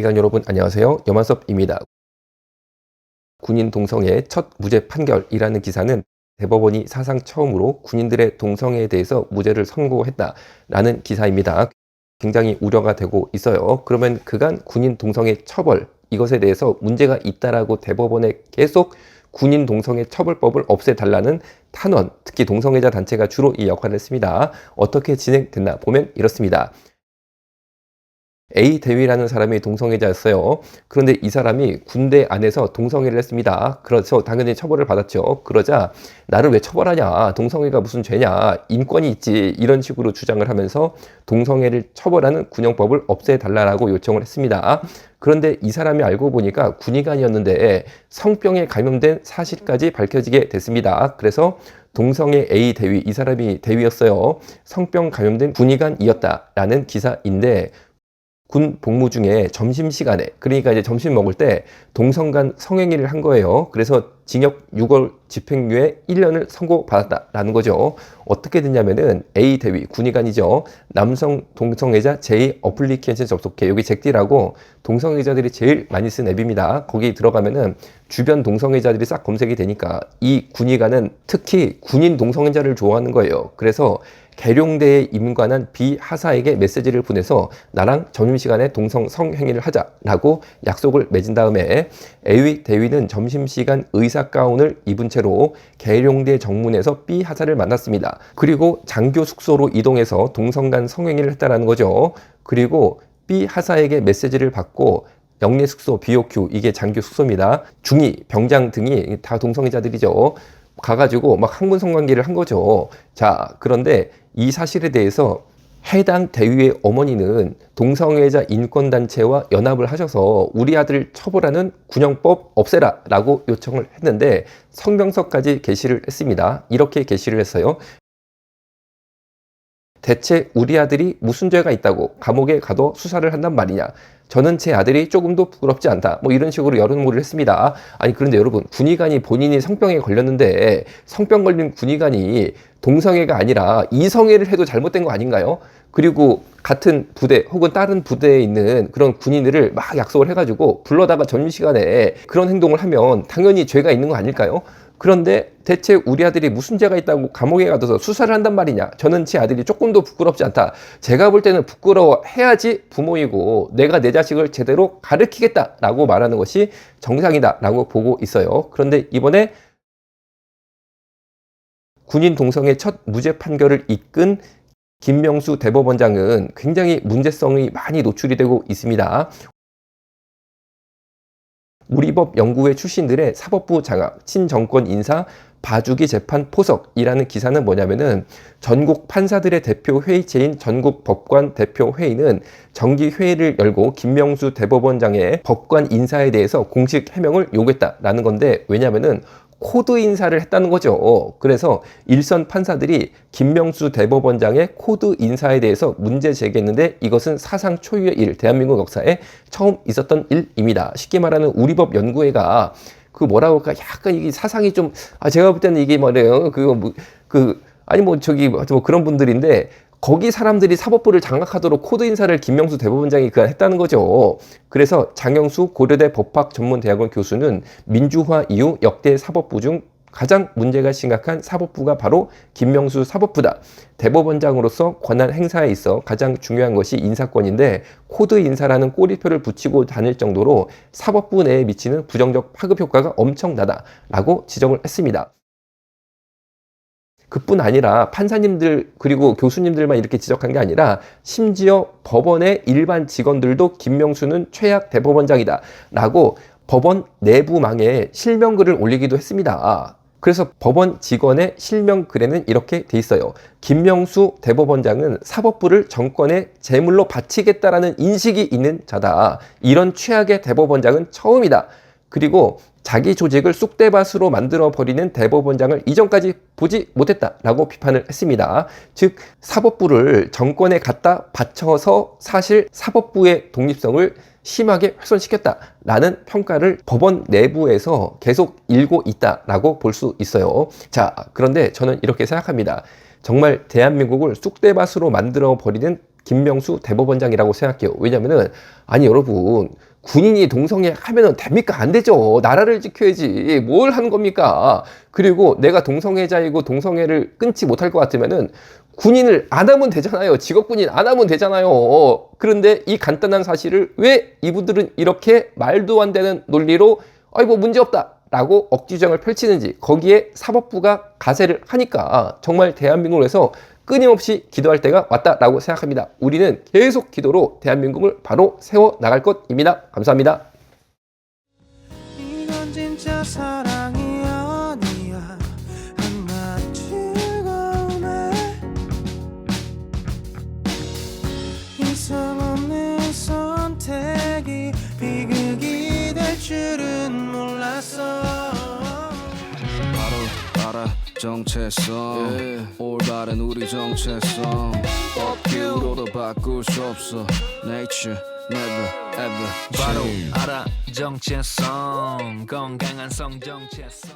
대기관 여러분 안녕하세요. 염한섭입니다. 군인 동성애 첫 무죄 판결이라는 기사는 대법원이 사상 처음으로 군인들의 동성애에 대해서 무죄를 선고했다라는 기사입니다. 굉장히 우려가 되고 있어요. 그러면 그간 군인 동성애 처벌 이것에 대해서 문제가 있다라고 대법원에 계속 군인 동성애 처벌법을 없애달라는 탄원, 특히 동성애자 단체가 주로 이 역할을 했습니다. 어떻게 진행됐나 보면 이렇습니다. A 대위라는 사람이 동성애자였어요. 그런데 이 사람이 군대 안에서 동성애를 했습니다. 그래서 당연히 처벌을 받았죠. 그러자 나를 왜 처벌하냐? 동성애가 무슨 죄냐? 인권이 있지. 이런 식으로 주장을 하면서 동성애를 처벌하는 군형법을 없애달라고 요청을 했습니다. 그런데 이 사람이 알고 보니까 군의관이었는데 성병에 감염된 사실까지 밝혀지게 됐습니다. 그래서 동성애 A 대위, 이 사람이 대위였어요. 성병 감염된 군의관이었다라는 기사인데 군 복무 중에 점심시간에, 그러니까 이제 점심 먹을 때 동성간 성행위를 한 거예요. 그래서 징역 6월 집행유예 1년을 선고받았다라는 거죠. 어떻게 됐냐면은 A 대위, 군의관이죠. 남성 동성애자 제2 어플리케이션 접속해. 여기 잭디라고 동성애자들이 제일 많이 쓴 앱입니다. 거기 들어가면은 주변 동성애자들이 싹 검색이 되니까 이 군의관은 특히 군인 동성애자를 좋아하는 거예요. 그래서 계룡대에 임관한 비하사에게 메시지를 보내서 나랑 점심시간에 동성 성행위를 하자라고 약속을 맺은 다음에 A 대위는 점심시간 의사 가운을 입은 채로 계룡대 정문에서 B하사를 만났습니다. 그리고 장교 숙소로 이동해서 동성간 성행위를 했다라는 거죠. 그리고 B하사에게 메시지를 받고 영내 숙소 BOQ, 이게 장교 숙소입니다. 중위, 병장 등이 다 동성애자들이죠. 가가지고 막 항문 성관계를 한 거죠. 자, 그런데 이 사실에 대해서 해당 대위의 어머니는 동성애자 인권단체와 연합을 하셔서 우리 아들 처벌하는 군형법 없애라 라고 요청을 했는데 성명서까지 게시를 했습니다. 이렇게 게시를 했어요. 대체 우리 아들이 무슨 죄가 있다고 감옥에 가도 수사를 한단 말이냐. 저는 제 아들이 조금도 부끄럽지 않다. 뭐 이런 식으로 여론몰이를 했습니다. 아니 그런데 여러분, 군의관이 본인이 성병에 걸렸는데 성병 걸린 군의관이 동성애가 아니라 이성애를 해도 잘못된 거 아닌가요? 그리고 같은 부대 혹은 다른 부대에 있는 그런 군인들을 막 약속을 해가지고 불러다가 점심시간에 그런 행동을 하면 당연히 죄가 있는 거 아닐까요? 그런데 대체 우리 아들이 무슨 죄가 있다고 감옥에 가둬서 수사를 한단 말이냐. 저는 제 아들이 조금도 부끄럽지 않다. 제가 볼 때는 부끄러워해야지 부모이고 내가 내 자식을 제대로 가르치겠다라고 말하는 것이 정상이다라고 보고 있어요. 그런데 이번에 군인 동성애 첫 무죄 판결을 이끈 김명수 대법원장은 굉장히 문제성이 많이 노출이 되고 있습니다. 우리 법 연구회 출신들의 사법부 장악, 친정권 인사, 봐주기 재판 포석이라는 기사는 뭐냐면은 전국 판사들의 대표 회의체인 전국 법관 대표 회의는 정기 회의를 열고 김명수 대법원장의 법관 인사에 대해서 공식 해명을 요구했다라는 건데, 왜냐면은 코드 인사를 했다는 거죠. 그래서 일선 판사들이 김명수 대법원장의 코드 인사에 대해서 문제 제기했는데 이것은 사상 초유의 일, 대한민국 역사에 처음 있었던 일입니다. 쉽게 말하는 우리법 연구회가 그 뭐라고 할까, 약간 이게 사상이 좀, 제가 볼 때는 이게 뭐래요, 그런 분들인데, 거기 사람들이 사법부를 장악하도록 코드 인사를 김명수 대법원장이 했다는 거죠. 그래서 장영수 고려대 법학전문대학원 교수는 민주화 이후 역대 사법부 중 가장 문제가 심각한 사법부가 바로 김명수 사법부다. 대법원장으로서 권한 행사에 있어 가장 중요한 것이 인사권인데 코드 인사라는 꼬리표를 붙이고 다닐 정도로 사법부 내에 미치는 부정적 파급 효과가 엄청나다라고 지적을 했습니다. 그뿐 아니라 판사님들 그리고 교수님들만 이렇게 지적한 게 아니라 심지어 법원의 일반 직원들도 김명수는 최악 대법원장이다 라고 법원 내부망에 실명글을 올리기도 했습니다. 그래서 법원 직원의 실명글에는 이렇게 돼 있어요. 김명수 대법원장은 사법부를 정권의 제물로 바치겠다라는 인식이 있는 자다. 이런 최악의 대법원장은 처음이다. 그리고 자기 조직을 쑥대밭으로 만들어버리는 대법원장을 이전까지 보지 못했다라고 비판을 했습니다. 즉 사법부를 정권에 갖다 바쳐서 사실 사법부의 독립성을 심하게 훼손시켰다라는 평가를 법원 내부에서 계속 일고 있다라고 볼 수 있어요. 자, 그런데 저는 이렇게 생각합니다. 정말 대한민국을 쑥대밭으로 만들어버리는 김명수 대법원장이라고 생각해요. 왜냐면은 아니 여러분 군인이 동성애 하면은 됩니까? 안 되죠. 나라를 지켜야지. 뭘 하는 겁니까? 그리고 내가 동성애자이고 동성애를 끊지 못할 것 같으면은 군인을 안 하면 되잖아요. 직업군인 안 하면 되잖아요. 그런데 이 간단한 사실을 왜 이분들은 이렇게 말도 안 되는 논리로 뭐 문제 없다 라고 억지 주장을 펼치는지, 거기에 사법부가 가세를 하니까 정말 대한민국에서 끊임없이 기도할 때가 왔다라고 생각합니다. 우리는 계속 기도로 대한민국을 바로 세워 나갈 것입니다. 감사합니다. 이건 진짜 사랑이 아니야. 한낱 즐거움에 이상 없는 선택이 비극이 될 줄은 몰랐어. 바로 알아 정체성 올바른 우리 정체성 법규로도 바꿀 수 없어 Nature never ever 바로 change. 알아 정체성 건강한 성 정체성